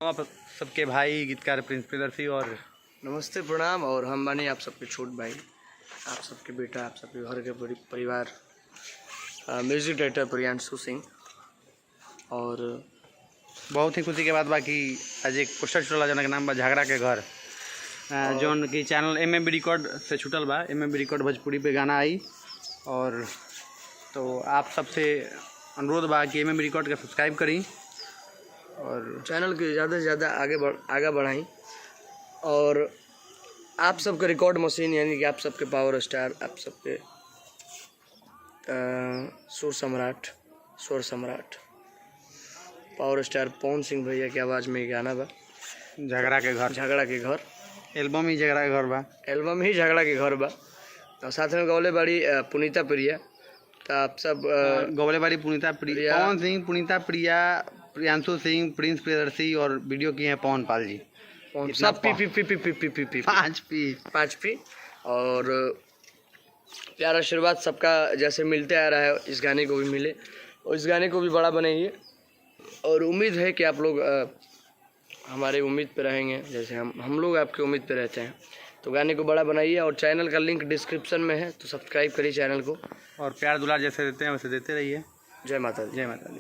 आप सबके भाई गीतकार प्रिंस प्रियदर्शी और नमस्ते प्रणाम। और हम माने आप सबके छोट भाई, आप सबके बेटा, आप सबके घर के परिवार, म्यूजिक डायरेक्टर प्रियांशु सिंह। और बहुत ही खुशी के बात बाकी आज एक पोस्टर छुटल जना के नाम बा झगड़ा के घर, जौन की चैनल MMB रिकॉर्ड से छुटल बा। MMB रिकॉर्ड भोजपुरी पे गाना आई। और तो आप सबसे अनुरोध बा कि MMB रिकॉर्ड का सब्सक्राइब करी और चैनल के ज़्यादा से ज़्यादा आगे बढ़ाई। और आप सबके रिकॉर्ड मशीन यानी कि आप सबके पावर स्टार, आप सबके स्वर सम्राट पावर स्टार पवन सिंह भैया की आवाज़ में गाना बा झगड़ा के घर। एल्बम ही झगड़ा के घर बा। एल्बम ही झगड़ा के घर बा। और साथ में गौले बाड़ी पुनीता प्रिया। तो आप सब गौले बाड़ी पुनीता प्रिया, पवन सिंह, पुनीता प्रिया, प्रियांशु सिंह, प्रिंस प्रियदर्शी और वीडियो किए हैं पवन पाल जी। सब पी 5 पी। और प्यार आशीर्वाद सबका जैसे मिलते आ रहा है, इस गाने को भी मिले और इस गाने को भी बड़ा बनाइए। और उम्मीद है कि आप लोग हमारे उम्मीद पे रहेंगे, जैसे हम लोग आपके उम्मीद पे रहते हैं। तो गाने को बड़ा बनाइए और चैनल का लिंक डिस्क्रिप्शन में है, तो सब्सक्राइब करिए चैनल को। और प्यार दुलार जैसे देते हैं वैसे देते रहिए। जय माता दी। जय माता दी।